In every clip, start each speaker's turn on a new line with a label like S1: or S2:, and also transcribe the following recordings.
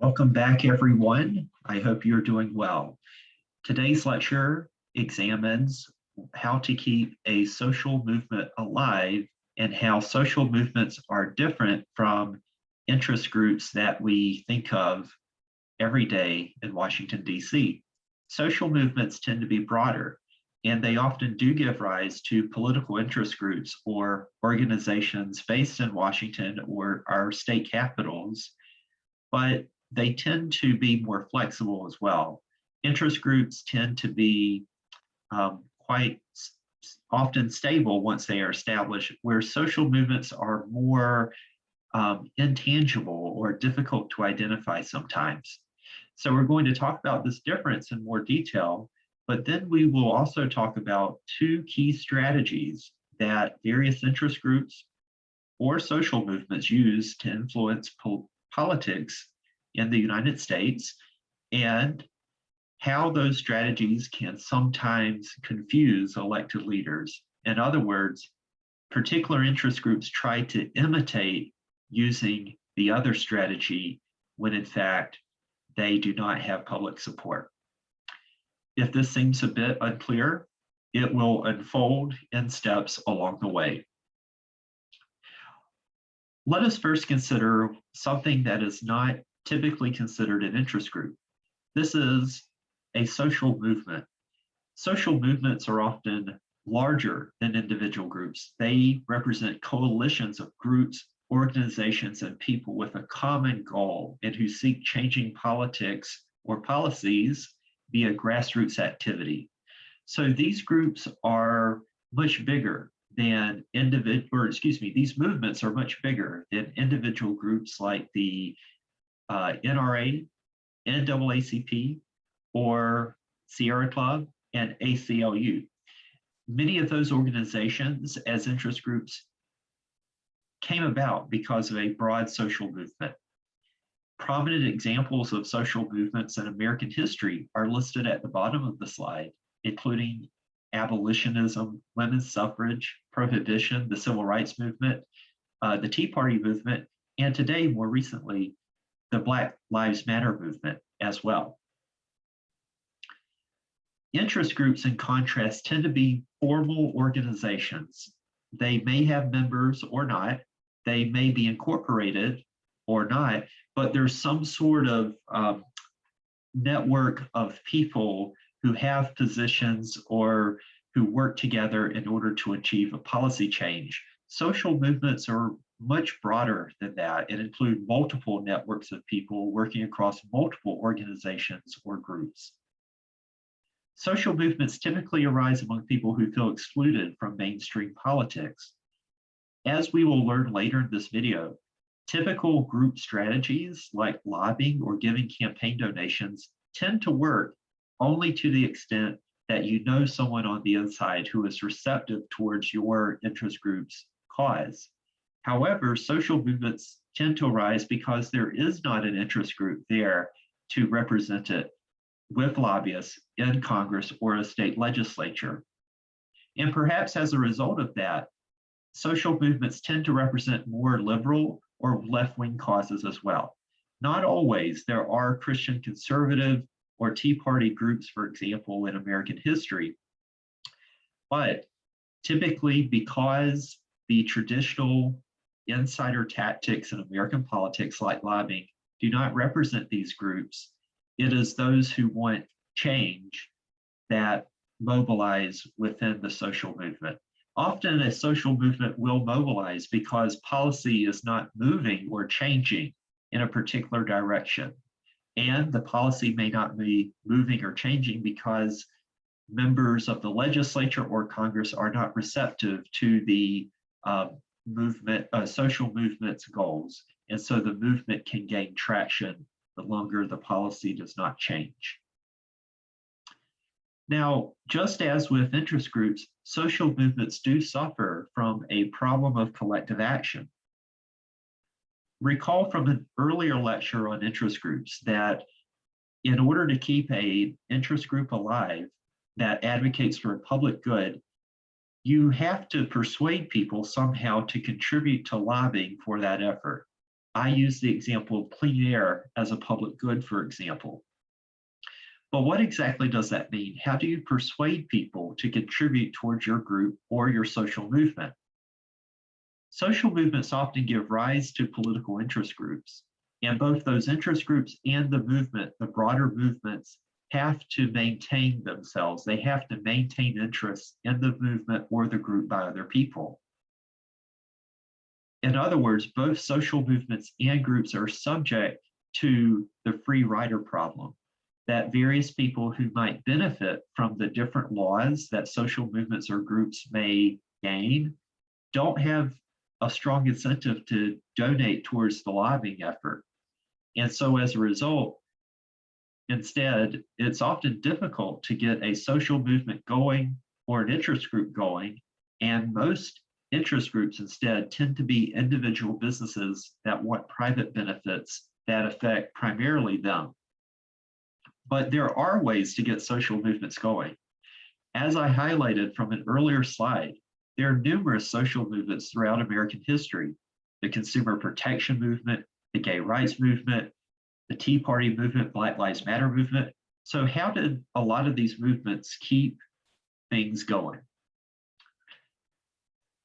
S1: Welcome back, everyone. I hope you're doing well. Today's lecture examines how to keep a social movement alive and how social movements are different from interest groups that we think of every day in Washington, D.C. Social movements tend to be broader, and they often do give rise to political interest groups or organizations based in Washington or our state capitals, but they tend to be more flexible as well. Interest groups tend to be quite often stable once they are established, where social movements are more intangible or difficult to identify sometimes. So we're going to talk about this difference in more detail, but then we will also talk about two key strategies that various interest groups or social movements use to influence politics in the United States, and how those strategies can sometimes confuse elected leaders. In other words, particular interest groups try to imitate using the other strategy when in fact they do not have public support. If this seems a bit unclear, it will unfold in steps along the way. Let us first consider something that is not typically considered an interest group. This is a social movement. Social movements are often larger than individual groups. They represent coalitions of groups, organizations, and people with a common goal and who seek changing politics or policies via grassroots activity. So these groups are much bigger than these movements are much bigger than individual groups like the NRA, NAACP, or Sierra Club and ACLU. Many of those organizations as interest groups came about because of a broad social movement. Prominent examples of social movements in American history are listed at the bottom of the slide, including abolitionism, women's suffrage, prohibition, the civil rights movement, the Tea Party movement, and today, more recently, the Black Lives Matter movement as well. Interest groups, in contrast, tend to be formal organizations. They may have members or not. They may be incorporated or not, but there's some sort of network of people who have positions or who work together in order to achieve a policy change. Social movements are much broader than that and include multiple networks of people working across multiple organizations or groups. Social movements typically arise among people who feel excluded from mainstream politics. As we will learn later in this video, typical group strategies like lobbying or giving campaign donations tend to work only to the extent that you know someone on the inside who is receptive towards your interest group's cause. However, social movements tend to arise because there is not an interest group there to represent it with lobbyists in Congress or a state legislature. And perhaps as a result of that, social movements tend to represent more liberal or left-wing causes as well. Not always. There are Christian conservative or Tea Party groups, for example, in American history. But typically, because the traditional insider tactics in American politics, like lobbying, do not represent these groups, it is those who want change that mobilize within the social movement. Often a social movement will mobilize because policy is not moving or changing in a particular direction. And the policy may not be moving or changing because members of the legislature or Congress are not receptive to the social movement's goals. And so the movement can gain traction the longer the policy does not change. Now, just as with interest groups, social movements do suffer from a problem of collective action. Recall from an earlier lecture on interest groups that in order to keep an interest group alive that advocates for a public good, you have to persuade people somehow to contribute to lobbying for that effort. I use the example of clean air as a public good, for example. But what exactly does that mean? How do you persuade people to contribute towards your group or your social movement? Social movements often give rise to political interest groups, and both those interest groups and the movement, the broader movements, have to maintain themselves. They have to maintain interest in the movement or the group by other people. In other words, both social movements and groups are subject to the free rider problem, that various people who might benefit from the different laws that social movements or groups may gain don't have a strong incentive to donate towards the lobbying effort. And so as a result, instead, it's often difficult to get a social movement going or an interest group going. And most interest groups instead tend to be individual businesses that want private benefits that affect primarily them. But there are ways to get social movements going. As I highlighted from an earlier slide, there are numerous social movements throughout American history: the consumer protection movement, the gay rights movement, the Tea Party movement, Black Lives Matter movement. So how did a lot of these movements keep things going?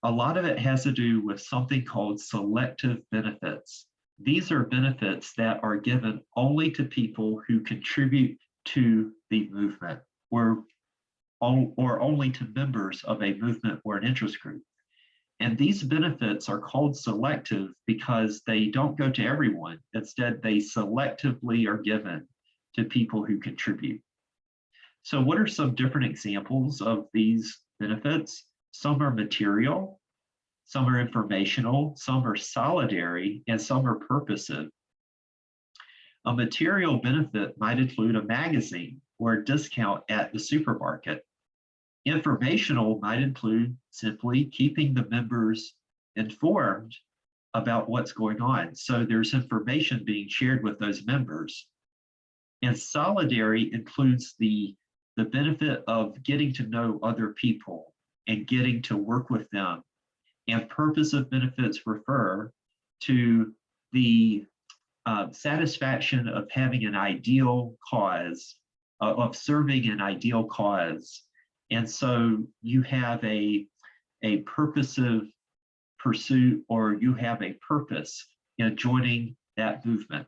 S1: A lot of it has to do with something called selective benefits. These are benefits that are given only to people who contribute to the movement, or only to members of a movement or an interest group. And these benefits are called selective because they don't go to everyone. Instead, they selectively are given to people who contribute. So what are some different examples of these benefits? Some are material, some are informational, some are solidary, and some are purposive. A material benefit might include a magazine or a discount at the supermarket. Informational might include simply keeping the members informed about what's going on. So there's information being shared with those members. And solidary includes the benefit of getting to know other people and getting to work with them. And purposive benefits refer to the satisfaction of having an ideal cause, of serving an ideal cause. And so you have a purposive pursuit, or you have a purpose in joining that movement.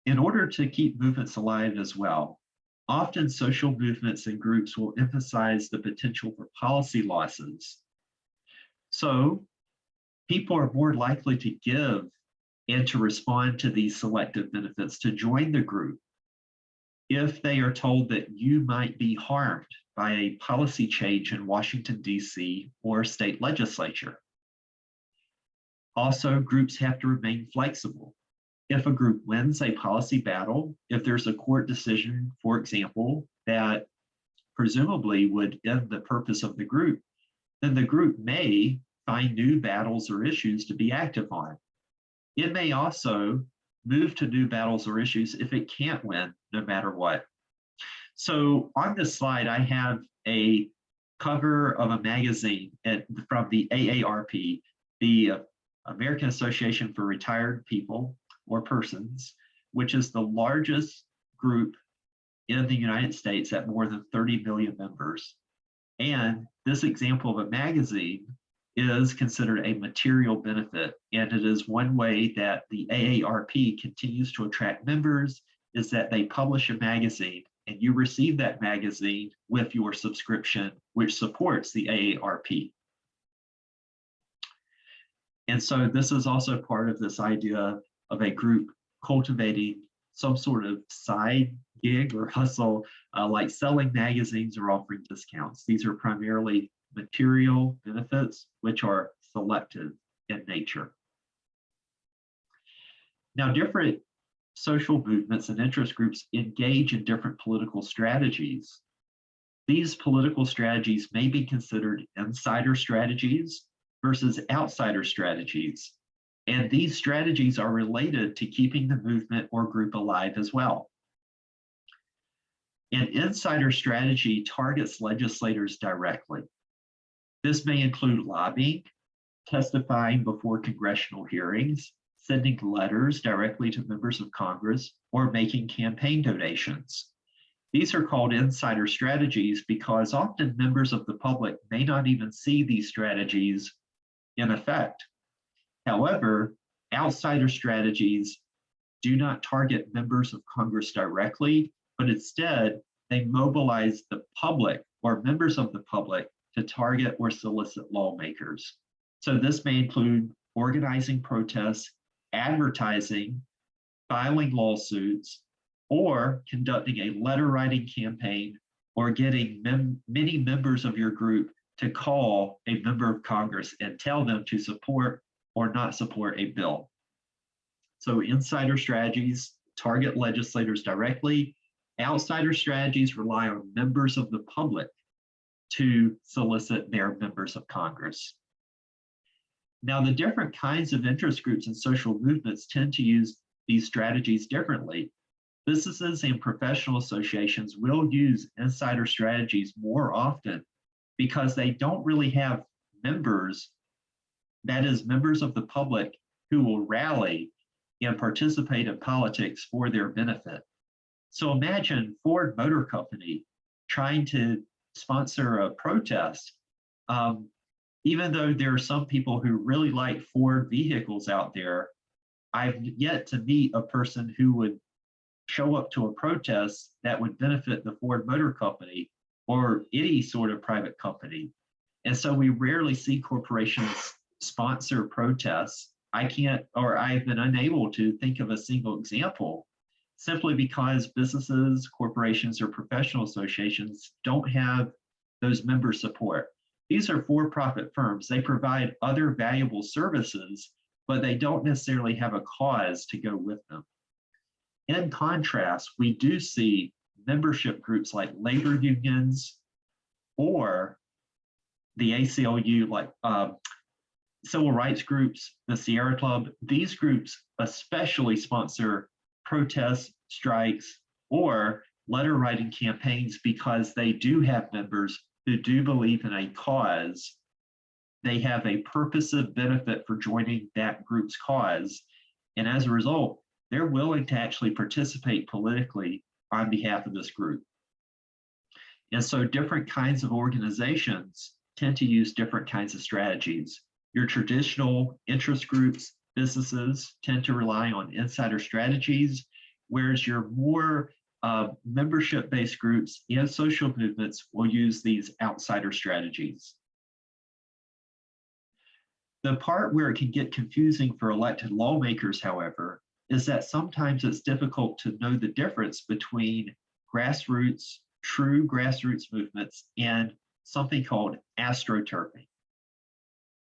S1: In order to keep movements alive as well, often social movements and groups will emphasize the potential for policy losses. So people are more likely to give and to respond to these selective benefits, to join the group, if they are told that you might be harmed by a policy change in Washington, D.C. or state legislature. Also, groups have to remain flexible. If a group wins a policy battle, if there's a court decision, for example, that presumably would end the purpose of the group, then the group may find new battles or issues to be active on. It may also move to new battles or issues if it can't win, no matter what. So on this slide, I have a cover of a magazine from the AARP, the American Association for Retired People or Persons, which is the largest group in the United States at more than 30 million members. And this example of a magazine is considered a material benefit. And it is one way that the AARP continues to attract members, is that they publish a magazine and you receive that magazine with your subscription, which supports the AARP. And so this is also part of this idea of a group cultivating some sort of side gig or hustle, like selling magazines or offering discounts. These are primarily material benefits, which are selective in nature. Now, different social movements and interest groups engage in different political strategies. These political strategies may be considered insider strategies versus outsider strategies. And these strategies are related to keeping the movement or group alive as well. An insider strategy targets legislators directly. This may include lobbying, testifying before congressional hearings, sending letters directly to members of Congress, or making campaign donations. These are called insider strategies because often members of the public may not even see these strategies in effect. However, outsider strategies do not target members of Congress directly, but instead they mobilize the public or members of the public to target or solicit lawmakers. So this may include organizing protests, advertising, filing lawsuits, or conducting a letter writing campaign, or getting many members of your group to call a member of Congress and tell them to support or not support a bill. So insider strategies target legislators directly. Outsider strategies rely on members of the public to solicit their members of Congress. Now, the different kinds of interest groups and social movements tend to use these strategies differently. Businesses and professional associations will use insider strategies more often because they don't really have members, that is, members of the public who will rally and participate in politics for their benefit. So imagine Ford Motor Company trying to sponsor a protest. Even though there are some people who really like Ford vehicles out there, I've yet to meet a person who would show up to a protest that would benefit the Ford Motor Company or any sort of private company. And so we rarely see corporations sponsor protests. I've been unable to think of a single example simply because businesses, corporations, or professional associations don't have those member support. These are for-profit firms. They provide other valuable services, but they don't necessarily have a cause to go with them. In contrast, we do see membership groups like labor unions or the ACLU, like civil rights groups, the Sierra Club. These groups especially sponsor protests, strikes, or letter writing campaigns because they do have members who do believe in a cause. They have a purposive benefit for joining that group's cause. And as a result, they're willing to actually participate politically on behalf of this group. And so different kinds of organizations tend to use different kinds of strategies. Your traditional interest groups, businesses tend to rely on insider strategies, whereas your more membership-based groups and social movements will use these outsider strategies. The part where it can get confusing for elected lawmakers, however, is that sometimes it's difficult to know the difference between grassroots, true grassroots movements, and something called astroturfing.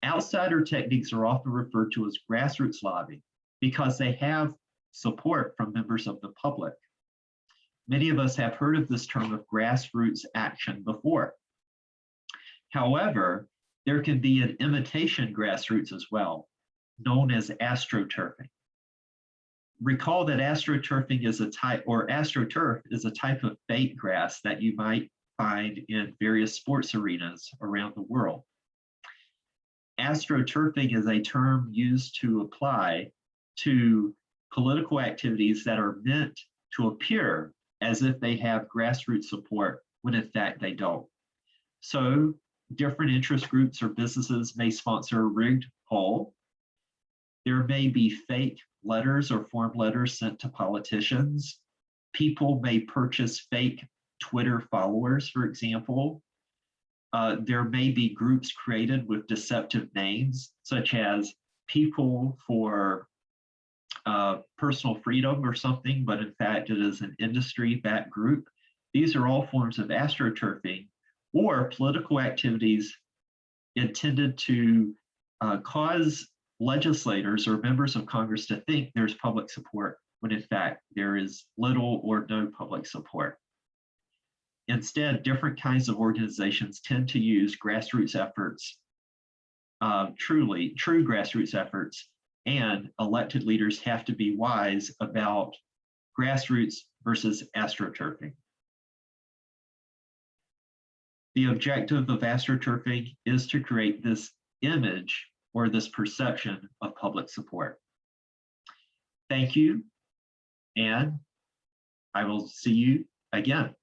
S1: Outsider techniques are often referred to as grassroots lobbying because they have support from members of the public. Many of us have heard of this term of grassroots action before. However, there can be an imitation grassroots as well, known as astroturfing. Recall that astroturfing is a type, or astroturf is a type of fake grass that you might find in various sports arenas around the world. Astroturfing is a term used to apply to political activities that are meant to appear as if they have grassroots support when in fact they don't. So different interest groups or businesses may sponsor a rigged poll. There may be fake letters or form letters sent to politicians. People may purchase fake Twitter followers, for example. There may be groups created with deceptive names, such as People for Personal Freedom or something, but in fact it is an industry-backed group. These are all forms of astroturfing or political activities intended to cause legislators or members of Congress to think there's public support when in fact there is little or no public support. Instead, different kinds of organizations tend to use grassroots efforts, true grassroots efforts, and elected leaders have to be wise about grassroots versus astroturfing. The objective of astroturfing is to create this image or this perception of public support. Thank you, and I will see you again.